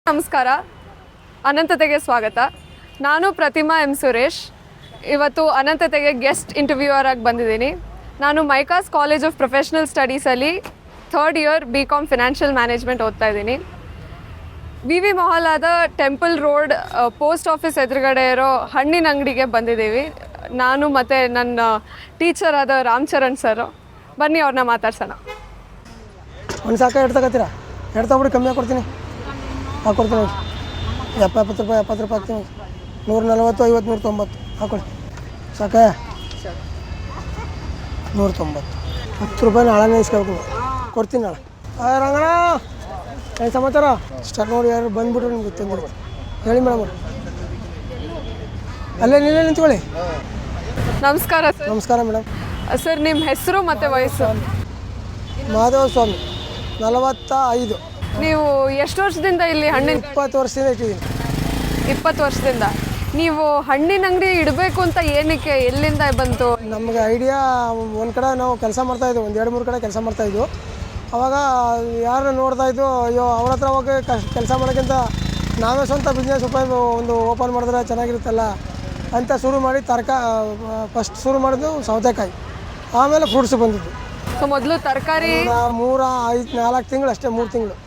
ನಮಸ್ಕಾರ, ಅನಂತತೆಗೆ ಸ್ವಾಗತ. ನಾನು ಪ್ರತಿಮಾ ಎಂ ಸುರೇಶ್. ಇವತ್ತು ಅನಂತತೆಗೆ ಗೆಸ್ಟ್ ಇಂಟರ್ವ್ಯೂವರ್ ಆಗಿ ಬಂದಿದ್ದೀನಿ. ನಾನು ಮೈಕಾಸ್ ಕಾಲೇಜ್ ಆಫ್ ಪ್ರೊಫೆಷ್ನಲ್ ಸ್ಟಡೀಸಲ್ಲಿ 3rd year BCom financial management ಓದ್ತಾ ಇದ್ದೀನಿ. ವಿ ಮೊಹಲಾದ ಟೆಂಪಲ್ ರೋಡ್ ಪೋಸ್ಟ್ ಆಫೀಸ್ ಎದುರುಗಡೆ ಇರೋ ಹಣ್ಣಿನ ಅಂಗಡಿಗೆ ಬಂದಿದ್ದೀವಿ. ನಾನು ಮತ್ತು ನನ್ನ ಟೀಚರ್ ಆದ ರಾಮಚರಣ್ ಸರ್. ಬನ್ನಿ ಅವ್ರನ್ನ ಮಾತಾಡ್ಸೋಣ. ಒಂದು ಸಾಕ ಎರಡು ತಗೋತೀರಾ? ಎರಡು ತಗೊಬಿಡಿ, ಕಮ್ಮಿ ಕೊಡ್ತೀನಿ, ಹಾಕ್ಕೊಡ್ತೀನಿ. 70 ರೂಪಾಯಿ 70 ರೂಪಾಯಿ ಹಾಕ್ತೀನಿ. 140, 50, 190 ಹಾಕೊಳ್ಳಿ. ಸಾಕ 190. 10 ರೂಪಾಯಿ ನಾಳೆ ಇಸ್ಕೊಬೇಕು, ಕೊಡ್ತೀನಿ ನಾಳೆ. ರಂಗಣ ಏನು ಸಮಾಚಾರ? ಸ್ಟಾರ್ಟ್ ನೋಡಿ, ಯಾರು ಬಂದುಬಿಟ್ರು ನಿಮ್ಗೆ ಗೊತ್ತಿಲ್ಲ. ಹೇಳಿ ಮೇಡಮ್ ಅವ್ರು. ಅಲ್ಲೇ ನೀವೇ ನಿಂತ್ಕೊಳ್ಳಿ. ನಮಸ್ಕಾರ ಸರ್. ನಮಸ್ಕಾರ ಮೇಡಮ್. ಸರ್, ನಿಮ್ಮ ಹೆಸರು ಮತ್ತು ವಯಸ್ಸು? ಮಾಧವ ಸ್ವಾಮಿ, 45. ನೀವು ಎಷ್ಟು ವರ್ಷದಿಂದ ಇಲ್ಲಿ ಹಣ್ಣಿನ? 20 ವರ್ಷದಿಂದ ಇಟ್ಟಿದ್ದೀನಿ. 20 ವರ್ಷದಿಂದ. ನೀವು ಹಣ್ಣಿನ ಅಂಗಡಿ ಇಡಬೇಕು ಅಂತ ಏನಕ್ಕೆ, ಎಲ್ಲಿಂದ ಬಂತು? ನಮಗೆ ಐಡಿಯಾ, ಒಂದು ಕಡೆ ನಾವು ಕೆಲಸ ಮಾಡ್ತಾಯಿದ್ವಿ, 1-2-3 ಕಡೆ ಕೆಲಸ ಮಾಡ್ತಾಯಿದ್ವು. ಆವಾಗ ಯಾರು ನೋಡ್ತಾಯಿದ್ದು, ಅಯ್ಯೋ ಅವ್ರ ಹತ್ರ ಹೋಗಿ ಕೆಲಸ ಮಾಡೋಕ್ಕಿಂತ ನಾವೇ ಸ್ವಂತ ಬಿಸ್ನೆಸ್ ಒಂದು ಓಪನ್ ಮಾಡಿದ್ರೆ ಚೆನ್ನಾಗಿರುತ್ತಲ್ಲ ಅಂತ ಶುರು ಮಾಡಿ ಫಸ್ಟ್ ಶುರು ಮಾಡಿದ್ದು ಸೌತೆಕಾಯಿ, ಆಮೇಲೆ ಫ್ರೂಟ್ಸ್ ಬಂದಿದ್ದು. ಸೊ ಮೊದಲು ತರಕಾರಿ 4 ತಿಂಗಳು ಅಷ್ಟೇ, 3 ತಿಂಗಳು.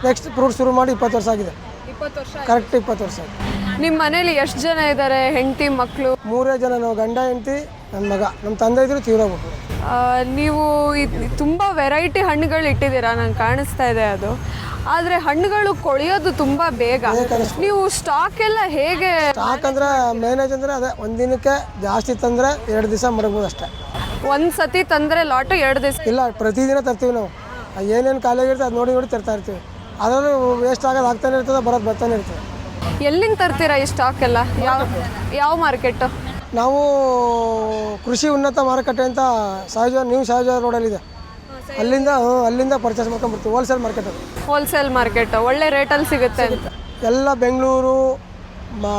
ನೆಕ್ಸ್ಟ್ ಫ್ರೂಟ್ಸ್ ಶುರು ಮಾಡಿ 20 ವರ್ಷ ಆಗಿದೆ. 20 ವರ್ಷ. ಕರೆಕ್ಟ್ 20 ವರ್ಷ ಆಗಿದೆ. ನಿಮ್ಮ ಮನೇಲಿ ಎಷ್ಟು ಜನ ಇದ್ದಾರೆ? ಹೆಂಡತಿ ಮಕ್ಕಳು? 3 ಜನ. ನಾವು ಗಂಡ, ಹೆಂಡತಿ, ನನ್ನ ಮಗ. ನಮ್ಮ ತಂದೆ ಇದ್ರು ತೀರೋಗ್ಬಿಟ್ರು. ನೀವು ತುಂಬ ವೆರೈಟಿ ಹಣ್ಣುಗಳು ಇಟ್ಟಿದ್ದೀರಾ, ನಂಗೆ ಕಾಣಿಸ್ತಾ ಇದೆ ಅದು. ಆದರೆ ಹಣ್ಣುಗಳು ಕೊಳೆಯೋದು ತುಂಬ ಬೇಗ. ನೀವು ಸ್ಟಾಕ್ ಎಲ್ಲ ಹೇಗೆ? ಸ್ಟಾಕ್ ಅಂದರೆ ಮೇನೇಜ್ ಅಂದರೆ ಅದೇ, ಒಂದು ದಿನಕ್ಕೆ ಜಾಸ್ತಿ ತಂದರೆ 2 ದಿವಸ ಮಡಗ್ಬೋದು ಅಷ್ಟೇ. ಒಂದು ಸತಿ ತಂದರೆ ಲಾಟು 2 ದಿವಸ? ಇಲ್ಲ, ಪ್ರತಿದಿನ ತರ್ತೀವಿ ನಾವು. ಏನೇನು ಖಾಲಿಯಾಗಿ ಇರ್ತದೆ ಅದು ನೋಡಿ ತರ್ತಾ ಇರ್ತೀವಿ. ಅದರಲ್ಲೂ ವೇಸ್ಟ್ ಆಗೋದು ಆಗ್ತಾನೆ ಇರ್ತದೆ, ಬರೋದು ಬರ್ತಾನೆ ಇರ್ತದೆ. ಎಲ್ಲಿಂದ ತರ್ತೀರಾ ಈ ಸ್ಟಾಕ್ ಎಲ್ಲ? ಯಾವ ಮಾರ್ಕೆಟು? ನಾವು ಕೃಷಿ ಉನ್ನತ ಮಾರುಕಟ್ಟೆ ಅಂತ ನ್ಯೂ ಸಹಜ ರೋಡಲ್ಲಿದೆ, ಅಲ್ಲಿಂದ ಪರ್ಚೇಸ್ ಮಾಡ್ಕೊಂಡ್ಬರ್ತೀವಿ. ಹೋಲ್ಸೇಲ್ ಮಾರ್ಕೆಟ್ ಅದು. ಹೋಲ್ಸೇಲ್ ಮಾರ್ಕೆಟ್ ಒಳ್ಳೆ ರೇಟಲ್ಲಿ ಸಿಗುತ್ತೆ ಅಂತ. ಎಲ್ಲ ಬೆಂಗಳೂರು,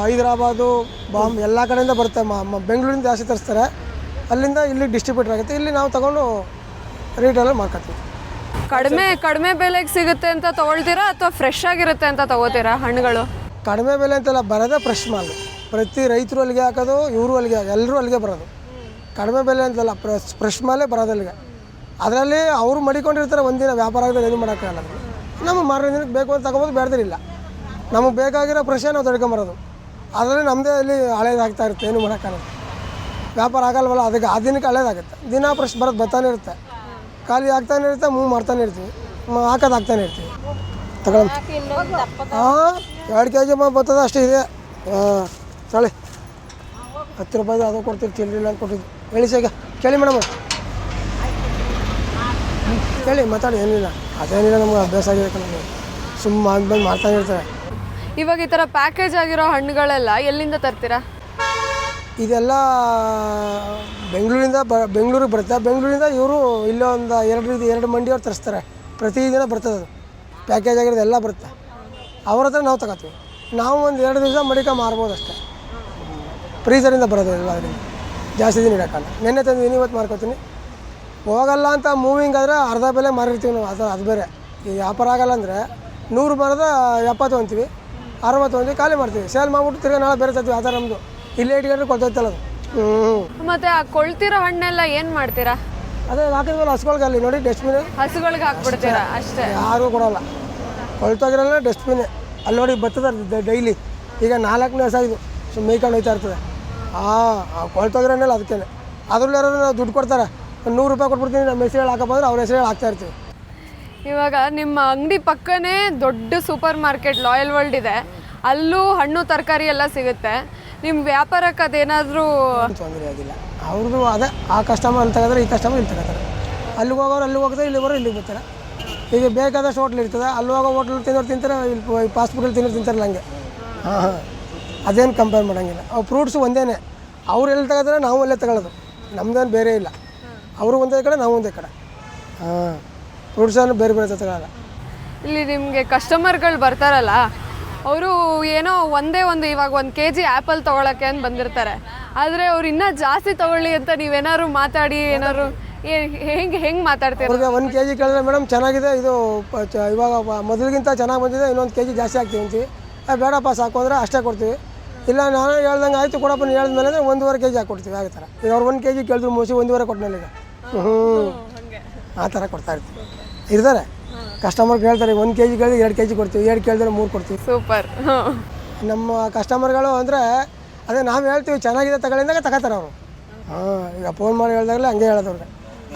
ಹೈದರಾಬಾದು, ಬಾಂಬೆ ಎಲ್ಲ ಕಡೆಯಿಂದ ಬರುತ್ತೆ. ಬೆಂಗಳೂರಿಂದ ಜಾಸ್ತಿ ತರಿಸ್ತಾರೆ, ಅಲ್ಲಿಂದ ಇಲ್ಲಿ ಡಿಸ್ಟ್ರಿಬ್ಯೂಟರ್ ಆಗುತ್ತೆ. ಇಲ್ಲಿ ನಾವು ತಗೊಂಡು ರೀಟೇಲಲ್ಲಿ ಮಾರ್ಕೊತೀವಿ. ಕಡಿಮೆ ಬೆಲೆಗೆ ಸಿಗುತ್ತೆ ಅಂತ ತೊಗೊಳ್ತೀರಾ ಅಥವಾ ಫ್ರೆಶ್ ಆಗಿರುತ್ತೆ ಅಂತ ತೊಗೋತೀರಾ ಹಣ್ಣುಗಳು? ಕಡಿಮೆ ಬೆಲೆ ಅಂತೆಲ್ಲ ಬರೋದೇ ಫ್ರೆಶ್ ಮಾಲ್. ಪ್ರತಿ ರೈತರು ಅಲ್ಲಿಗೆ ಹಾಕೋದು, ಇವರು ಅಲ್ಲಿಗೆ, ಎಲ್ಲರೂ ಅಲ್ಲಿಗೆ ಬರೋದು. ಕಡಿಮೆ ಬೆಲೆ ಅಂತಲ್ಲ, ಫ್ರೆಶ್ ಮಾಲೇ ಬರೋದು ಅಲ್ಲಿಗೆ. ಅದರಲ್ಲಿ ಅವರು ಮಡಿಕೊಂಡಿರ್ತಾರೆ, ಒಂದಿನ ವ್ಯಾಪಾರ ಆಗದಲ್ಲಿ ಏನು ಮಾಡೋಕ್ಕಾಗಲ್ಲ. ನಮಗೆ ಮಾರನೇ ದಿನಕ್ಕೆ ಬೇಕು ಅಂತ ತಗೋಬೋದು, ಬೇಡದಿಲ್ಲ. ನಮಗೆ ಬೇಕಾಗಿರೋ ಫ್ರೆಶೇ ನಾವು ತಡ್ಕೊಂಬರೋದು. ಅದರಲ್ಲಿ ನಮ್ಮದೇ ಅಲ್ಲಿ ಹಳೇದಾಗ್ತಾ ಇರುತ್ತೆ, ಏನು ಮಾಡೋಕ್ಕಾಗಲ್ಲ. ವ್ಯಾಪಾರ ಆಗಲ್ವಲ್ಲ, ಅದಕ್ಕೆ ಆ ದಿನಕ್ಕೆ ಹಳೇದಾಗುತ್ತೆ. ದಿನ ಫ್ರೆಶ್ ಬರೋದು ಬರ್ತಾನೆ ಇರುತ್ತೆ, ಖಾಲಿ ಆಗ್ತಾನೆ ಇರುತ್ತೆ, ಮೂವ್ ಮಾಡ್ತಾನೆ ಇರ್ತೀವಿ, ಹಾಕೋದು ಆಗ್ತಾನೆ ಇರ್ತೀವಿ. ತಗೊಳ್ಳಿ. 2 kg ಬರ್ತದೆ ಅಷ್ಟೇ ಇದೆ. ಚಳಿ 10 ರೂಪಾಯಿ ಅದು ಕೊಡ್ತೀವಿ, ಚಿಲ್ಲರಿಲ್ಲ ಅಂತ ಕೊಟ್ಟಿದ್ದು. ಹೇಳಿ ಈಗ ಕೇಳಿ ಮೇಡಮ್, ಕೇಳಿ ಮಾತಾಡಿ. ಏನಿಲ್ಲ, ಅದೇನಿಲ್ಲ, ನಮ್ಗೆ ಅಭ್ಯಾಸ ಆಗಿರುತ್ತೆ. ನಮಗೆ ಸುಮ್ಮ ಬಂದು ಮಾಡ್ತಾನೆ ಇರ್ತಾರೆ. ಇವಾಗ ಈ ಥರ ಪ್ಯಾಕೇಜ್ ಆಗಿರೋ ಹಣ್ಣುಗಳೆಲ್ಲ ಎಲ್ಲಿಂದ ತರ್ತೀರಾ? ಇದೆಲ್ಲ ಬೆಂಗಳೂರಿಗೆ ಬರುತ್ತೆ. ಬೆಂಗಳೂರಿಂದ ಇವರು ಇಲ್ಲೇ ಒಂದು 2 ಮಂಡಿಯವ್ರು ತರಿಸ್ತಾರೆ. ಪ್ರತಿದಿನ ಬರ್ತದೆ ಅದು, ಪ್ಯಾಕೇಜ್ ಆಗಿರೋದು ಎಲ್ಲ ಬರುತ್ತೆ. ಅವ್ರ ಹತ್ರ ನಾವು ತಗೋತೀವಿ. ನಾವು ಒಂದು 2 ದಿವಸ ಮಡಿಕ ಮಾರ್ಬೋದು ಅಷ್ಟೇ. ಫ್ರೀಸರಿಂದ ಬರೋದು ಇಲ್ಲ, ಅದರಿಂದ ಜಾಸ್ತಿ ದಿನ ಇಡೋಕ್ಕಲ್ಲ. ನೆನ್ನೆ ತಂದಿದ್ದೀನಿ, ಇವತ್ತು ಮಾರ್ಕೋತೀನಿ. ಹೋಗಲ್ಲ ಅಂತ ಮೂವಿಂಗ್ ಆದರೆ ಅರ್ಧ ಬೆಲೆ ಮಾರಿರ್ತೀವಿ ನಾವು. ಅದು ಬೇರೆ. ಈ ವ್ಯಾಪಾರ ಆಗಲ್ಲ ಅಂದರೆ 100 ಬರೋದ 70 ಅಂತೀವಿ, 60 ಅಂತೀವಿ, ಖಾಲಿ ಮಾಡ್ತೀವಿ. ಸೇಲ್ ಮಾಡಿಬಿಟ್ಟು ತಿರ್ಗಿ ನಾಳೆ ಬೇರೆ ತರ್ತೀವಿ. ಆ ಥರ ನಮ್ಮದು. ಇಲ್ಲೇ ಇಟ್ಕೊಂಡ್ರೆ ಕೊಳ್ತೈತಲ್ಲ ಅದು. ಮತ್ತೆ ಆ ಕೊಳ್ತಿರೋ ಹಣ್ಣೆಲ್ಲ ಏನು ಮಾಡ್ತೀರಾ? ಅದೇ ಹಾಕಿದ್ವಲ್ಲ ಹಸುಗಳ್ಗೆ, ಅಲ್ಲಿ ನೋಡಿ ಡಸ್ಟ್ಬಿನ್, ಹಸುಗಳಿಗೆ ಹಾಕ್ಬಿಡ್ತೀರಾ ಅಷ್ಟೇ? ಯಾರೂ ಕೊಡೋಲ್ಲ. ಕೊಳ್ತೋಗಿರಲ್ಲ ಡಸ್ಟ್ಬಿನ್. ಅಲ್ಲಿ ನೋಡಿ ಬರ್ತದೆ ಡೈಲಿ. ಈಗ 4ನೇ ಹಸ ಇದು ಮೇಯ್ಕೊಂಡು ಹೋಯ್ತಾ ಇರ್ತದೆ. ಕೊಳ್ತೋಗಿರೋಲ್ಲ ಅದಕ್ಕೇ. ಅದ್ರಲ್ಲಿ ಯಾರು ನಾವು ದುಡ್ಡು ಕೊಡ್ತಾರೆ, 100 ರೂಪಾಯಿ ಕೊಟ್ಬಿಡ್ತೀನಿ, ನಮ್ಮ ಹೆಸರು ಹಾಕಬೋದ್ರೆ ಅವ್ರ ಹೆಸರು ಹಾಕ್ತಾ ಇರ್ತೀವಿ. ಇವಾಗ ನಿಮ್ಮ ಅಂಗಡಿ ಪಕ್ಕನೇ ದೊಡ್ಡ ಸೂಪರ್ ಮಾರ್ಕೆಟ್ ಲಾಯಲ್ ವರ್ಲ್ಡ್ ಇದೆ, ಅಲ್ಲೂ ಹಣ್ಣು ತರಕಾರಿ ಎಲ್ಲ ಸಿಗುತ್ತೆ. ನಿಮ್ಮ ವ್ಯಾಪಾರಕ್ಕೆ ಅದೇನಾದರೂ ತೊಂದರೆ ಆಗಿಲ್ಲ. ಅವ್ರದ್ದು ಅದೇ, ಆ ಕಸ್ಟಮರ್ ಅಲ್ಲಿ ತಗೋತಾರೆ, ಈ ಕಸ್ಟಮರ್ ಇಲ್ಲಿ ತಗೋತಾರೆ. ಅಲ್ಲಿಗೆ ಹೋಗೋರು ಅಲ್ಲಿಗೆ ಹೋಗ್ತಾರೆ, ಇಲ್ಲಿ ಬರೋ ಇಲ್ಲಿಗೆ ಬರ್ತಾರೆ. ಈಗ ಬೇಕಾದಷ್ಟು ಹೋಟ್ಲ್ ಇರ್ತದೆ, ಅಲ್ಲಿ ಹೋಗೋ ಹೋಟ್ಲ್ ತಿಂತಾರೆ, ಇಲ್ಲಿ ಫಾಸ್ಟ್ ತಿಂತಾರಲ್ಲ ಹಂಗೆ. ಅದೇನು ಕಂಪೇರ್ ಮಾಡೋಂಗಿಲ್ಲ. ಅವು ಫ್ರೂಟ್ಸು ಒಂದೇ. ಅವ್ರು ಎಲ್ಲಿ ತಗೋತಾರೆ, ನಾವು ಅಲ್ಲೇ ತಗೊಳ್ಳೋದು. ನಮ್ಮದೇನು ಬೇರೆ ಇಲ್ಲ. ಅವರು ಒಂದೇ ಕಡೆ, ನಾವು ಒಂದೇ ಕಡೆ. ಫ್ರೂಟ್ಸನ್ನು ಬೇರೆ ತಗೊಳ್ಳಲ್ಲ. ಇಲ್ಲಿ ನಿಮಗೆ ಕಸ್ಟಮರ್ಗಳು ಬರ್ತಾರಲ್ಲ, ಅವರು ಏನೋ ಇವಾಗ 1 kg ಆ್ಯಪಲ್ ತೊಗೊಳಕ್ಕೆ ಅಂತ ಬಂದಿರ್ತಾರೆ. ಆದರೆ ಅವ್ರು ಇನ್ನೂ ಜಾಸ್ತಿ ತೊಗೊಳ್ಳಿ ಅಂತ ನೀವೇನಾದ್ರು ಮಾತಾಡಿ ಏನಾದ್ರು ಹೆಂಗೆ ಮಾತಾಡ್ತೀರಾ? ಅವ್ರಿಗೆ 1 kg ಕೇಳಿದ್ರೆ ಮೇಡಮ್ ಚೆನ್ನಾಗಿದೆ ಇದು ಇವಾಗ ಮೊದಲಿಗಿಂತ ಚೆನ್ನಾಗಿ ಬಂದಿದೆ, ಇನ್ನೊಂದು kg ಜಾಸ್ತಿ ಹಾಕ್ತೀವಿ ಅಂತೀವಿ. ಬೇಡಪ್ಪ ಸಾಕು ಅಂದರೆ ಅಷ್ಟೇ ಕೊಡ್ತೀವಿ. ಇಲ್ಲ ನಾನು ಹೇಳ್ದಂಗೆ ಆಯಿತು ಕೊಡಪ್ಪ ನೀವು ಹೇಳಿದ್ಮೇಲೆ ಅಂದರೆ 1.5 kg ಹಾಕ್ಕೊಡ್ತೀವಿ. ಆ ಥರ ಈಗ ಅವ್ರು 1 kg ಕೇಳಿದ್ರು ಮುಗಿಸಿ 1.5 ಕೊಟ್ಟಮೇಲೆ ಈಗ ಆ ಥರ ಕೊಡ್ತಾ ಇರ್ತೀವಿ. ಇರ್ತಾರೆ ಕಸ್ಟಮರ್ಗೆ ಹೇಳ್ತಾರೆ 1 kg ಕೇಳಿದ್ರೆ 2 kg ಕೊಡ್ತೀವಿ, 2 ಕೇಳಿದ್ರೆ 3 ಕೊಡ್ತೀವಿ. ಸೂಪರ್. ನಮ್ಮ ಕಸ್ಟಮರ್ಗಳು ಅಂದರೆ ಅದೇ ನಾವು ಹೇಳ್ತೀವಿ ಚೆನ್ನಾಗಿದೆ ತಗೊಳ್ಳಿಂದಾಗ ತಗೋತಾರೆ ಅವರು. ಈಗ ಫೋನ್ ಮಾಡಿ ಹೇಳಿದಾಗಲೇ ಹಂಗೆ ಹೇಳೋದು ಅವ್ರಿಗೆ.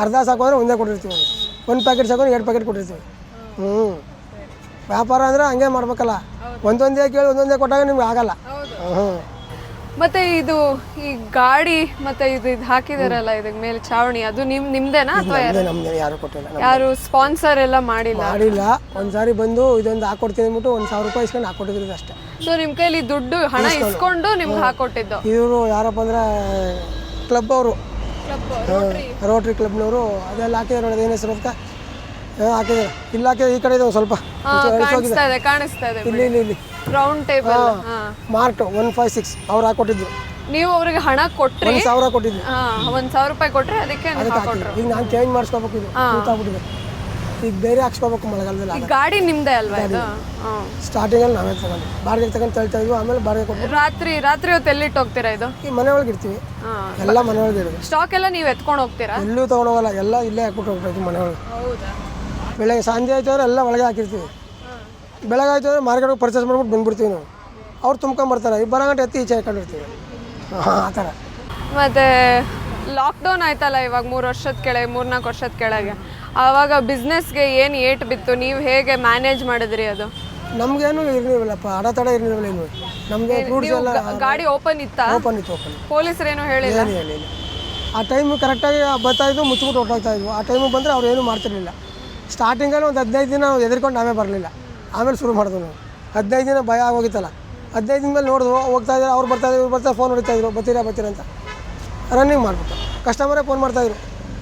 ಅರ್ಧ ಸಾಕು ಅಂದರೆ ಒಂದೇ ಕೊಟ್ಟಿರ್ತೀವಿ, 1 ಪ್ಯಾಕೆಟ್ ಸಾಕು 2 ಪ್ಯಾಕೆಟ್ ಕೊಟ್ಟಿರ್ತೀವಿ. ವ್ಯಾಪಾರ ಅಂದರೆ ಹಂಗೆ ಮಾಡ್ಬೇಕಲ್ಲ, ಒಂದೊಂದೇ ಕೇಳಿ ಒಂದೊಂದೇ ಕೊಟ್ಟಾಗ ನಿಮ್ಗೆ ಆಗಲ್ಲ. ಮತ್ತೆ ಇದು ಈ ಗಾಡಿ ಮತ್ತೆ ಇದು ಹಾಕಿದಾರಲ್ಲ ಇದಕ್ಕೆ ಮೇಲೆ ಚಾವಣಿ, ಅದು ನಿಮ್ದೇನಾ ಅಥವಾ ನಮ್ದು ಯಾರು ಕೊಟ್ಟಿಲ್ಲ, ಯಾರು ಸ್ಪಾನ್ಸರ್ ಎಲ್ಲ ಮಾಡಿಲ್ಲ? ಒಂದು ಸಾರಿ ಬಂದು ಇದೊಂದು ಹಾಕೊಡ್ತೀನಿ ಅಂದ್ಬಿಟ್ಟು 1,000 ರೂಪಾಯಿ ಇಸ್ಕೊಂಡು ಹಾಕೊಟ್ಟಿದ್ರು ಅಷ್ಟೇ. ಸೊ ನಿಮ್ಮ ಕೈಲಿ ದುಡ್ಡು ಹಣ ಇಸ್ಕೊಂಡು ನಿಮ್ಗೆ ಹಾಕೊಟ್ಟಿದ್ದು? ಇವರು ಯಾರಪ್ಪ ಅಂದ್ರೆ ಕ್ಲಬ್ ಅವರು, ರೋಟ್ರಿ ಕ್ಲಬ್ನವರು ಅದೆಲ್ಲ ಹಾಕಿದ್ರು ನೋಡಿ. ಏನು ಹೆಸರು ಅಂತ ಹಾಕಿದ್ದಾರೆ, ಇಲ್ಲಿ ಹಾಕಿದ್ರೆ ಈ ಕಡೆ ಇದೆ ಒಂದು ಸ್ವಲ್ಪ ಕಾಣಿಸ್ತಾ ಇದೆ. ಇಲ್ಲಿ ರೌಂಡ್ ಟೇಬಲ್ ಮಾರ್ಟ್ 156 ಅವ್ರು ಹಾಕೊಟ್ಟಿದ್ರು. ನೀವು ಅವ್ರಿಗೆ ಹಣ ಕೊಟ್ರಿ? 1,000 ಕೊಟ್ಟಿದ್ವಿ. 1,000 ರೂಪಾಯಿ ಕೊಟ್ರೆ ಅದಕ್ಕೆ ಈಗ ನಾನು ಚೇಂಜ್ ಮಾಡಿಸ್ಕೋಬೇಕು, ಇದು ಕೂತಾಗ್ಬಿಟ್ಟಿದೆ. ಈಗ ಬೇರೆ ಹಾಕ್ಸ್ಕೋಬೇಕು ಮಳೆಗಾಲದಲ್ಲಿ. ಈ ಗಾಡಿ ನಿಮ್ದೇ ಅಲ್ವಾ ಇದು? ಸ್ಟಾರ್ಟಿಂಗಲ್ಲಿ ನಾವೇ ತಗೊಂಡು ಬಾಡಿಗೆ ತಗೊಂಡು ತಳ್ತಾ ಇದ್ವಿ, ಆಮೇಲೆ ಬಾಡಿಗೆ ಕೊಟ್ಟು ರಾತ್ರಿ ಹೊತ್ತು ಎಲ್ಲಿಟ್ಟು ಹೋಗ್ತೀರಾ ಇದು? ಈ ಮನೆ ಒಳಗೆ ಇರ್ತೀವಿ, ಎಲ್ಲ ಮನೆ ಒಳಗೆ ಇರೋದು. ಸ್ಟಾಕ್ ಎಲ್ಲ ನೀವು ಎತ್ಕೊಂಡು ಹೋಗ್ತೀರಾ? ಎಲ್ಲೂ ತೊಗೊಂಡು ಹೋಗಲ್ಲ, ಎಲ್ಲ ಇಲ್ಲೇ ಹಾಕ್ಬಿಟ್ಟು ಹೋಗ್ಬೇಕು ಮನೆ ಒಳಗೆ. ಹೌದಾ? ಬೆಳಗ್ಗೆ ಸಂಜೆ ಆಯ್ತು ಅಂದ್ರೆ ಎಲ್ಲ ಒಳಗೆ ಹಾಕಿರ್ತೀವಿ. ಬೆಳಗ್ಗೆ ಆಯ್ತು ಅಂದರೆ ಮಾರ್ಕೆಟ್ಗೆ ಪರ್ಚೇಸ್ ಮಾಡ್ಬಿಟ್ಟು ಬಂದ್ಬಿಡ್ತೀವಿ ನಾವು. ಅವ್ರು ತುಂಬ್ಕೊಂಬರ್ತಾರೆ, ಈ ಬರೋಗಂಟೆ ಎತ್ತಿ ಈಚೆ ಹಾಕೊಂಡಿರ್ತೀವಿ. ಆ ಥರ. ಮತ್ತು ಲಾಕ್ಡೌನ್ ಆಯ್ತಲ್ಲ ಇವಾಗ 3-4 ವರ್ಷದ ಕೆಳಗೆ, ಆವಾಗ ಬಿಸ್ನೆಸ್ಗೆ ಏನು ಏಟು ಬಿತ್ತು? ನೀವು ಹೇಗೆ ಮ್ಯಾನೇಜ್ ಮಾಡಿದ್ರಿ ಅದು? ನಮಗೇನು ಇರಲಿಲ್ಲಪ್ಪ, ಅಡೆತಡೆ ಇರಲಿಲ್ಲ. ಏನು ನಮಗೆ ಫ್ರೂಟ್ಸ್ ಎಲ್ಲ ಗಾಡಿ ಓಪನ್ ಇತ್ತಾ? ಓಪನ್ ಇತ್ತು. ಪೊಲೀಸರೇನು ಹೇಳಿಲ್ಲ? ಹೇಳಿಲ್ಲ. ಆ ಟೈಮು ಕರೆಕ್ಟಾಗಿ ಬರ್ತಾಯಿದ್ವು, ಮುಚ್ಚಿಬಿಟ್ಟು ಹೊರಟೋಗ್ತಾಯಿದ್ವು. ಆ ಟೈಮಿಗೆ ಬಂದರೆ ಅವ್ರು ಏನೂ ಮಾಡ್ತಿರ್ಲಿಲ್ಲ. ಸ್ಟಾರ್ಟಿಂಗಲ್ಲಿ ಒಂದು 15 ದಿನ ನಾವು ಎದ್ಕೊಂಡು ನಾವೇ ಬರಲಿಲ್ಲ, ಆಮೇಲೆ ಶುರು ಮಾಡಿದ್ವು ನಾವು. 15 ದಿನ ಭಯ ಆಗೋಗಿತ್ತಲ್ಲ, 15 ದಿನ ಮೇಲೆ ನೋಡಿದ್ವು ಹೋಗ್ತಾಯಿದ್ರು, ಅವ್ರು ಬರ್ತಾಯಿದ್ರು, ಇವ್ರು ಬರ್ತಾರೆ, ಫೋನ್ ಹೊಡಿತಾಯಿದ್ರು ಬರ್ತೀರಾ ಅಂತ ರನ್ನಿಂಗ್ ಮಾಡಿಬಿಟ್ಟು. ಕಸ್ಟಮರೇ ಫೋನ್ ಮಾಡ್ತಾಯಿದ್ರು,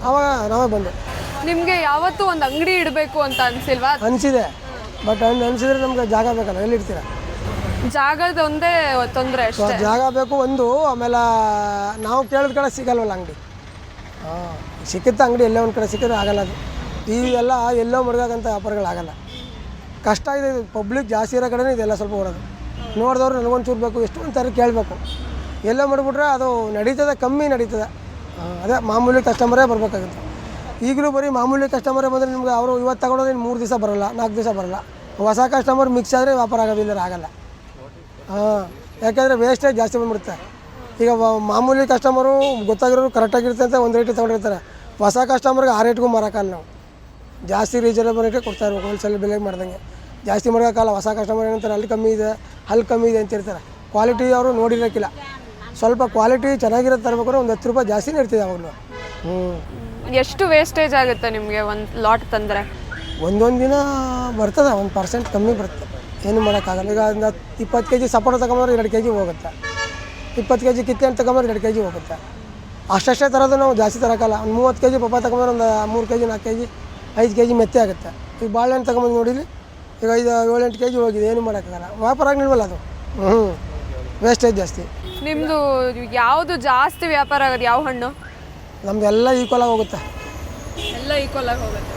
ಆವಾಗ ನಾವೇ ಬಂದು. ನಿಮಗೆ ಯಾವತ್ತೂ ಒಂದು ಅಂಗಡಿ ಇಡಬೇಕು ಅಂತ ಅನಿಸಿಲ್ವಾ? ಅನಿಸಿದೆ, ಬಟ್ ಅನಿಸಿದ್ರೆ ನಮ್ಗೆ ಜಾಗ ಬೇಕಲ್ಲ, ಎಲ್ಲಿ ಇಡ್ತೀರಾ? ಜಾಗದ ಒಂದೇ ತೊಂದರೆ ಅಷ್ಟೇ. ಜಾಗ ಬೇಕು ಒಂದು, ಆಮೇಲೆ ನಾವು ಕೇಳಿದ ಕಡೆ ಸಿಗಲ್ವಲ್ಲ ಅಂಗಡಿ. ಸಿಕ್ಕುತ್ತೆ ಅಂಗಡಿ, ಎಲ್ಲೇ ಒಂದು ಕಡೆ ಸಿಕ್ಕಿದ್ರೆ ಆಗಲ್ಲ. ಅದು ಇವೆಲ್ಲ ಎಲ್ಲೋ ಮಡ್ಗಂತ ವ್ಯಾಪಾರಗಳಾಗಲ್ಲ, ಕಷ್ಟ ಇದೆ. ಇದು ಪಬ್ಲಿಕ್ ಜಾಸ್ತಿ ಇರೋ ಕಡೆನೇ ಇದೆಲ್ಲ ಸ್ವಲ್ಪ ಓಡೋದು. ನೋಡಿದವ್ರು ನನಗೊಂದು ಚೂರು ಬೇಕು, ಎಷ್ಟು ಅಂತಾರೆ ಕೇಳಬೇಕು. ಎಲ್ಲ ಮಾಡಿಬಿಟ್ರೆ ಅದು ನಡೀತದೆ, ಕಮ್ಮಿ ನಡೀತದೆ. ಅದೇ ಮಾಮೂಲಿ ಕಸ್ಟಮರೇ ಬರಬೇಕಾಗುತ್ತೆ. ಈಗಲೂ ಬರೀ ಮಾಮೂಲಿ ಕಸ್ಟಮರೇ ಬಂದರೆ ನಿಮ್ಗೆ ಅವರು ಇವತ್ತು ತಗೊಂಡ್ರೆ 3 ದಿವಸ ಬರೋಲ್ಲ, 4 ದಿವಸ ಬರೋಲ್ಲ. ಹೊಸ ಕಸ್ಟಮರ್ ಮಿಕ್ಸ್ ಆದರೆ ವ್ಯಾಪಾರ ಆಗೋದಿಲ್ಲ, ಆಗಲ್ಲ. ಯಾಕೆಂದರೆ ವೇಸ್ಟೇಜ್ ಜಾಸ್ತಿ ಬಂದುಬಿಡುತ್ತೆ. ಈಗ ಮಾಮೂಲಿ ಕಸ್ಟಮರು ಗೊತ್ತಾಗಿರೋರು ಕರೆಕ್ಟಾಗಿರುತ್ತೆ ಅಂತ ಒಂದು ರೇಟಿಗೆ ತೊಗೊಂಡಿರ್ತಾರೆ. ಹೊಸ ಕಸ್ಟಮರ್ಗೆ ಆ ರೇಟ್ಗೂ ಮಾರೋಕ್ಕಲ್ಲ. ನಾವು ಜಾಸ್ತಿ ರೀಸನಬಲ್ ರೇಟಿಗೆ ಕೊಡ್ತಾ ಇರ್ಬೇಕು, ಹೋಲ್ಸೇಲ್ ಬೆಲೆಗೆ ಮಾಡ್ದಂಗೆ. ಜಾಸ್ತಿ ಮಾಡೋಕ್ಕಾಗಲ್ಲ. ಹೊಸ ಕಸ್ಟಮರ್ ಏನಂತಾರೆ ಅಲ್ಲಿ ಕಮ್ಮಿ ಇದೆ, ಅಲ್ಲಿ ಕಮ್ಮಿ ಇದೆ ಅಂತ ಇರ್ತಾರೆ. ಕ್ವಾಲಿಟಿ ಅವರು ನೋಡಿರೋಕ್ಕಿಲ್ಲ. ಸ್ವಲ್ಪ ಕ್ವಾಲಿಟಿ ಚೆನ್ನಾಗಿರೋದು ತರಬೇಕಾದ್ರೆ ಒಂದು 10 ರೂಪಾಯಿ ಜಾಸ್ತಿನೇ ಇರ್ತಿದೆ ಅವಾಗಲೂ. ಎಷ್ಟು ವೇಸ್ಟೇಜ್ ಆಗುತ್ತೆ ನಿಮಗೆ ಒಂದು ಲಾಟ್ ತಂದರೆ? ಒಂದೊಂದು ದಿನ ಬರ್ತದೆ, 1% ಕಮ್ಮಿ ಬರುತ್ತೆ, ಏನು ಮಾಡೋಕ್ಕಾಗಲ್ಲ. ಈಗ ಒಂದು 20 kg ಸಪೋಟ ತಗೊಂಡ್ರೆ 2 kg ಹೋಗುತ್ತೆ, 20 kg ಕಿತ್ತೆ ಅಂತ ತಗೊಂಡ್ರೆ 2 kg ಹೋಗುತ್ತೆ. ಅಷ್ಟೇ ತರೋದು ನಾವು ಜಾಸ್ತಿ ತರೋಕ್ಕಲ್ಲ. ಒಂದು 30 kg ಪಪ್ಪಾಯ ತಗೊಂಡ್ರೆ ಒಂದು 3 kg 4 kg 5 kg ಮೆತ್ತೆ ಆಗುತ್ತೆ. ಈಗ ಬಾಳೆಹಣ್ಣು ತಗೊಂಬಂದು ನೋಡಿಲಿ, ಈಗ 7-8 kg ಹೋಗಿದೆ, ಏನು ಮಾಡೋಕ್ಕಾಗಲ್ಲ. ವ್ಯಾಪಾರ ಆಗಲಿಲ್ವಲ್ಲ ಅದು. ವೇಸ್ಟೇಜ್ ಜಾಸ್ತಿ. ನಿಮ್ಮದು ಯಾವುದು ಜಾಸ್ತಿ ವ್ಯಾಪಾರ ಆಗೋದು? ಯಾವ ಹಣ್ಣು? ನಮ್ದೆಲ್ಲ ಈಕ್ವಲ್ ಆಗಿ ಹೋಗುತ್ತೆ, ಎಲ್ಲ ಈಕ್ವಲ್ ಆಗಿ ಹೋಗುತ್ತೆ.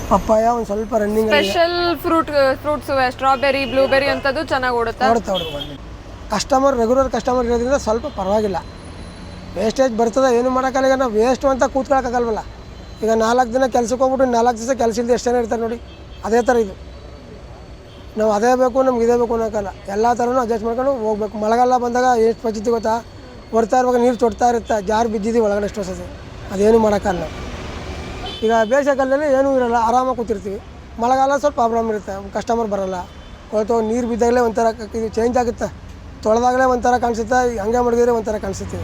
ಪಪ್ಪಾಯ ಒಂದು ಸ್ವಲ್ಪ running. Special fruits strawberry, blueberry ಅಂಥದ್ದು ಚೆನ್ನಾಗಿ ಓಡುತ್ತೆ. ಕಸ್ಟಮರ್ ರೆಗ್ಯುಲರ್ ಕಸ್ಟಮರ್ ಇರೋದ್ರಿಂದ ಸ್ವಲ್ಪ ಪರವಾಗಿಲ್ಲ. ವೇಸ್ಟೇಜ್ ಬರ್ತದೆ, ಏನು ಮಾಡೋಕ್ಕಲ್ಲ. ಈಗ ನಾವು ವೇಸ್ಟು ಅಂತ ಕೂತ್ಕೊಳ್ಳೋಕ್ಕಾಗಲ್ವಲ್ಲ. ಈಗ 4 ದಿನ ಕೆಲ್ಸಕ್ಕೆ ಹೋಗ್ಬಿಟ್ಟು 4 ದಿವಸ ಕೆಲಸ ಇಲ್ಲದೆ ಎಷ್ಟು ಜನ ಇರ್ತಾರೆ ನೋಡಿ, ಅದೇ ಥರ ಇದು. ನಾವು ಅದೇ ಬೇಕು, ನಮ್ಗೆ ಇದೇ ಬೇಕು ಅನ್ನೋಕ್ಕಲ್ಲ. ಎಲ್ಲ ಥರನೂ ಅಡ್ಜಸ್ಟ್ ಮಾಡ್ಕೊಂಡು ಹೋಗ್ಬೇಕು. ಮಳೆಗಾಲ ಬಂದಾಗ ಎಷ್ಟು ಪರಿಸ್ಥಿತಿ ಗೊತ್ತಾ, ಬರ್ತಾ ಇರುವಾಗ ನೀರು ಚೊಡ್ತಾ ಇರುತ್ತೆ, ಜಾರು ಬಿದ್ದಿದ್ದೀವಿ ಒಳಗಡೆ ಎಷ್ಟೋ ಸತಿ. ಅದೇನು ಮಾಡೋಕ್ಕಲ್ಲ. ಈಗ ಬೇಸಿಗೆಗಾಲದಲ್ಲಿ ಏನೂ ಇರೋಲ್ಲ, ಆರಾಮಾಗಿ ಕೂತಿರ್ತೀವಿ. ಮಳೆಗಾಲ ಸ್ವಲ್ಪ ಪ್ರಾಬ್ಲಮ್ ಇರುತ್ತೆ, ಕಸ್ಟಮರ್ ಬರೋಲ್ಲ. ಕೊಳ್ತು ನೀರು ಬಿದ್ದಾಗಲೇ ಒಂಥರ ಇದು ಚೇಂಜ್ ಆಗುತ್ತೆ, ತೊಳೆದಾಗಲೇ ಒಂಥರ ಕಾಣಿಸುತ್ತೆ, ಹಂಗೆ ಮಡಗಿದ್ರೆ ಒಂಥರ ಕಾಣಿಸುತ್ತೆ.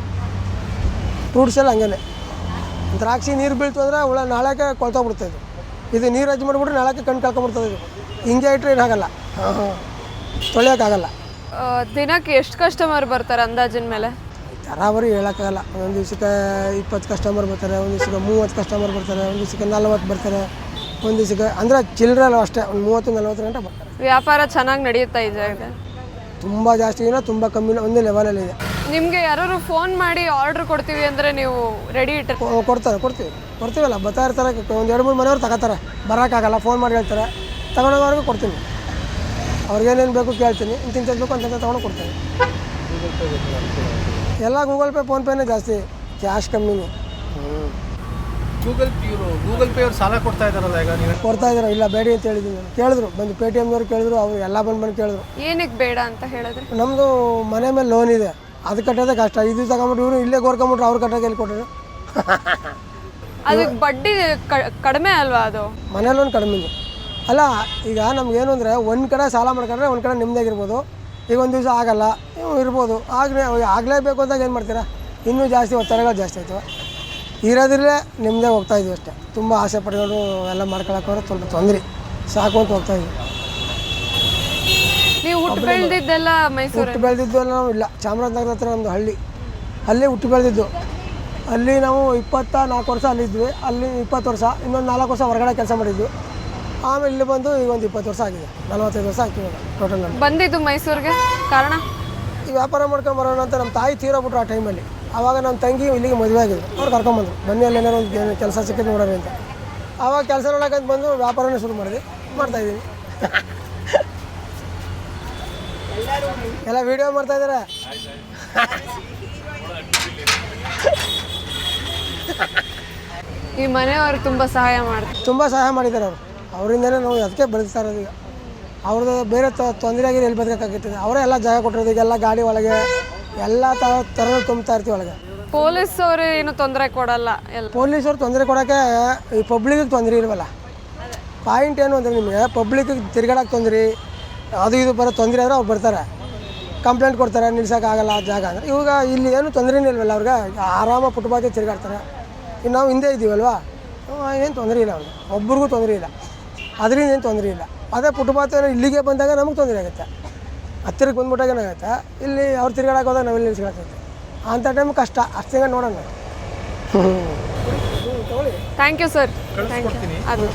ಫ್ರೂಟ್ಸೆಲ್ಲ ಹಂಗೇ. ದ್ರಾಕ್ಷಿ ನೀರು ಬೀಳ್ತು ಅಂದರೆ ನಾಳೆಗೆ ಕೊಳ್ತೋಗ್ಬಿಡ್ತಾ ಇದು ನೀರು ಹಚ್ಚಿ ಮಾಡಿಬಿಟ್ರೆ ನಾಳೆಗೆ ಕಣ್ಣು ಕಳ್ಕೊಂಬಿಡ್ತದೆ. ಇದು ಹಿಂಗೆ ಇಟ್ಟರೆ ಏನಾಗಲ್ಲ, ತೊಳೆಯೋಕ್ಕಾಗಲ್ಲ. ದಿನಕ್ಕೆ ಎಷ್ಟು ಕಸ್ಟಮರ್ ಬರ್ತಾರೆ ಅಂದಾಜಿನ ಮೇಲೆ? ತರಾವರಿ ಹೇಳೋಕ್ಕಾಗಲ್ಲ. ಒಂದು ದಿವ್ಸಕ್ಕೆ 20 ಕಸ್ಟಮರ್ ಬರ್ತಾರೆ, ಒಂದು ದಿವ್ಸಕ್ಕೆ 30 ಕಸ್ಟಮರ್ ಬರ್ತಾರೆ, ಒಂದು ದಿವ್ಸಕ್ಕೆ 40 ಬರ್ತಾರೆ, ಒಂದು ದಿವ್ಸಕ್ಕೆ ಅಂದರೆ ಚಿಲ್ಲರೆ ಅಲ್ಲ ಅಷ್ಟೇ, ಒಂದು 30-40 ಗಂಟೆ ಬರ್ತಾರೆ. ವ್ಯಾಪಾರ ಚೆನ್ನಾಗಿ ನಡೆಯುತ್ತಾ ಇದೆ? ತುಂಬ ಜಾಸ್ತಿನ ತುಂಬ ಕಮ್ಮಿನ ಒಂದೇ ಲೆವೆಲಲ್ಲಿ ಇದೆ. ನಿಮಗೆ ಯಾರು ಫೋನ್ ಮಾಡಿ ಆರ್ಡರ್ ಕೊಡ್ತೀವಿ ಅಂದರೆ ನೀವು ರೆಡಿ ಕೊಡ್ತೀವಲ್ಲ ಬರ್ತಾ ಇರ್ತಾರೆ. ಒಂದು 2-3 ಮನೆಯವ್ರು ತಗೋತಾರೆ, ಬರೋಕ್ಕಾಗಲ್ಲ, ಫೋನ್ ಮಾಡಿ ಹೇಳ್ತಾರೆ, ತಗೊಂಡೋಗೋರ್ಗೂ ಕೊಡ್ತೀನಿ. ಅವ್ರಿಗೇನೇನು ಬೇಕು ಕೇಳ್ತೀನಿ, ಇಂತಿಂಥದ್ದು ಬೇಕು ಅಂತ ತೊಗೊಂಡು ಕೊಡ್ತೀನಿ. ಎಲ್ಲ ಗೂಗಲ್ ಪೇ ಫೋನ್ಪೇನೇ ಜಾಸ್ತಿ, ಕ್ಯಾಶ್ ಕಮ್ಮಿನೇ. ಗೂಗಲ್ ಪೇ ಅವ್ರು ಸಾಲ ಕೊಡ್ತಾ ಇದ್ದಾರಲ್ಲ ಈಗ ನೀವು? ಕೊಡ್ತಾ ಇದ್ದಾರೆ, ಇಲ್ಲ ಬೇಡಿ ಅಂತ ಹೇಳಿದ್ದೀನಿ ನಾನು. ಕೇಳಿದ್ರು, ಬಂದು ಪೇಟಿಎಮ್ನವ್ರು ಕೇಳಿದ್ರು, ಅವರು ಎಲ್ಲ ಬಂದು ಕೇಳಿದ್ರು. ಏನಕ್ಕೆ ಬೇಡ ಅಂತ ಹೇಳಿದ್ರೆ? ನಮ್ಮದು ಮನೆ ಮೇಲೆ ಲೋನ್ ಇದೆ, ಅದು ಕಟ್ಟೋದೇ ಕಷ್ಟ. ಇದು ತಗೊಂಬಿಟ್ಟು ಇವರು ಇಲ್ಲೇ ಗೋರ್ಕೊಂಬಿಟ್ರು, ಅವ್ರು ಕಟ್ಟೋಕೆ ಎಲ್ಲಿ ಕೊಟ್ಟರು? ಅದಕ್ಕೆ ಬಡ್ಡಿ ಕಡಿಮೆ ಅಲ್ವಾ ಅದು? ಮನೆ ಲೋನ್ ಕಡಿಮೆ ಅಲ್ಲ. ಈಗ ನಮ್ಗೇನು ಅಂದರೆ ಒಂದು ಕಡೆ ಸಾಲ ಮಾಡ್ಕೊಂಡ್ರೆ ಒಂದು ಕಡೆ ನಿಮ್ಮದಾಗಿರ್ಬೋದು. ಈಗ ಒಂದು ದಿವಸ ಆಗಲ್ಲ, ಇರ್ಬೋದು, ಆಗಲೇಬೇಕು ಅಂದಾಗ ಏನು ಮಾಡ್ತೀರಾ? ಇನ್ನೂ ಜಾಸ್ತಿ ಒತ್ತಡಗಳು ಜಾಸ್ತಿ ಆಯ್ತವೆ. ಇರೋದ್ರಲ್ಲೇ ನಿಮ್ಮದೇ ಹೋಗ್ತಾಯಿದ್ವಿ ಅಷ್ಟೇ. ತುಂಬ ಆಸೆ ಪಟ್ಕೊಂಡು ಎಲ್ಲ ಮಾಡ್ಕೊಳಕ್ಕೆ ಸ್ವಲ್ಪ ತೊಂದರೆ, ಸಾಕು ಅಂತ ಹೋಗ್ತಾಯಿದ್ವಿ. ನೀವು ಹುಟ್ಟು ಬೆಳೆದಿದ್ದೆಲ್ಲ ಮೈಸೂರು? ಹುಟ್ಟು ಬೆಳೆದಿದ್ದು ಎಲ್ಲ ನಾವು ಇಲ್ಲ, ಚಾಮರಾಜನಗರದ ಹತ್ರ ಒಂದು ಅಲ್ಲೇ ಹುಟ್ಟು ಬೆಳೆದಿದ್ದು. ಅಲ್ಲಿ ನಾವು 24 ವರ್ಷ ಅಲ್ಲಿದ್ವಿ. ಅಲ್ಲಿ 20 ವರ್ಷ, ಇನ್ನೊಂದು 4 ವರ್ಷ ಹೊರಗಡೆ ಕೆಲಸ ಮಾಡಿದ್ವಿ. ಆಮೇಲೆ ಇಲ್ಲಿ ಬಂದು ಈಗ ಒಂದು 20 ವರ್ಷ ಆಗಿದೆ, 45 ವರ್ಷ ಆಗ್ತೀವಿ ಟೋಟಲ್. ಬಂದಿದ್ದು ಮೈಸೂರಿಗೆ ಕಾರಣ? ಈ ವ್ಯಾಪಾರ ಮಾಡ್ಕೊಂಡು ಬರೋಣ ಅಂತ ನಮ್ಮ ತಾಯಿ ತೀರೋಗ್ಬಿಟ್ರು ಆ ಟೈಮಲ್ಲಿ. ಆವಾಗ ನಮ್ಮ ತಂಗಿ ಇಲ್ಲಿಗೆ ಮದುವೆ ಆಗಿದ್ರು, ಅವ್ರು ಕರ್ಕೊಂಬಂದರು, ಬನ್ನಿ ಅಲ್ಲಿ ಏನಾರು ಒಂದು ಕೆಲಸ ಸಿಕ್ಕಿದ್ದು ನೋಡೋಣ ಅಂತ. ಆವಾಗ ಕೆಲಸ ನೋಡೋಕ್ಕಂತ ಬಂದು ವ್ಯಾಪಾರನೇ ಶುರು ಮಾಡ್ತಾಯಿದ್ದೀನಿ. ಎಲ್ಲ ವೀಡಿಯೋ ಮಾಡ್ತಾಯಿದ್ದಾರೆ. ಈ ಮನೆಯವರು ತುಂಬ ಸಹಾಯ ಮಾಡ್ತಾರೆ. ತುಂಬ ಸಹಾಯ ಮಾಡಿದ್ದಾರೆ ಅವರು. ಅವರಿಂದನೇ ನಾವು ಅದಕ್ಕೆ ಬೆಳೆಸ್ತಾ ಇರೋದು. ಈಗ ಅವ್ರದ್ದು ಬೇರೆ ತೊಂದರೆ ಆಗಿದೆ, ಎಲ್ಲಿ ಬದುಕಾಗಿರ್ತದೆ. ಅವರೇ ಎಲ್ಲ ಜಾಗ ಕೊಟ್ಟಿರೋದು. ಈಗೆಲ್ಲ ಗಾಡಿ ಒಳಗೆ ಎಲ್ಲ ಥರ ತುಂಬ್ತಾ ಇರ್ತೀವಿ ಒಳಗೆ. ಪೊಲೀಸ್ ಅವರು ಏನು ತೊಂದರೆ ಕೊಡಲ್ಲ? ಎಲ್ಲ ಪೊಲೀಸವ್ರು ತೊಂದರೆ ಕೊಡೋಕ್ಕೆ ಈ ಪಬ್ಲಿಕ್ಕಿಗೆ ತೊಂದರೆ ಇಲ್ವಲ್ಲ. ಪಾಯಿಂಟ್ ಏನು ಅಂದರೆ ನಿಮಗೆ ಪಬ್ಲಿಕ್ಕಿಗೆ ತಿರ್ಗಾಡೋಕೆ ತೊಂದರೆ, ಅದು ಇದು ಬರೋ ತೊಂದರೆ ಆದರೆ ಅವ್ರು ಬರ್ತಾರೆ, ಕಂಪ್ಲೇಂಟ್ ಕೊಡ್ತಾರೆ, ನಿಲ್ಸೋಕ್ಕಾಗಲ್ಲ ಜಾಗ ಅಂದರೆ. ಇವಾಗ ಇಲ್ಲಿ ಏನು ತೊಂದರೆನೇ ಇಲ್ವಲ್ಲ ಅವ್ರಿಗೆ, ಆರಾಮಾಗಿ ಫುಟ್ಪಾತಿ ತಿರ್ಗಾಡ್ತಾರೆ. ಇನ್ನು ನಾವು ಹಿಂದೆ ಇದ್ದೀವಲ್ವಾ, ಏನು ತೊಂದರೆ ಇಲ್ಲ ಅವ್ರಿಗೆ, ಒಬ್ರಿಗೂ ತೊಂದರೆ ಇಲ್ಲ, ಅದರಿಂದ ಏನು ತೊಂದರೆ ಇಲ್ಲ. ಅದೇ ಫುಟ್ಪಾತ್ ಇಲ್ಲಿಗೆ ಬಂದಾಗ ನಮಗೆ ತೊಂದರೆ ಆಗುತ್ತೆ. ಹತ್ತಿರಕ್ಕೆ ಬಂದ್ಬಿಟ್ಟಾಗ ಏನಾಗುತ್ತೆ, ಇಲ್ಲಿ ಅವ್ರು ತಿರ್ಗಾಡಕ್ಕೆ ಹೋದಾಗ ನಾವೆಲ್ಲಿ ನಿಲ್ಸ್ಕೊಳಕ್ಕೆ ಅಂಥ ಟೈಮ್ ಕಷ್ಟ. ಅಷ್ಟೇ ನೋಡೋಣ. Thank you sir. Thank you. ಅದು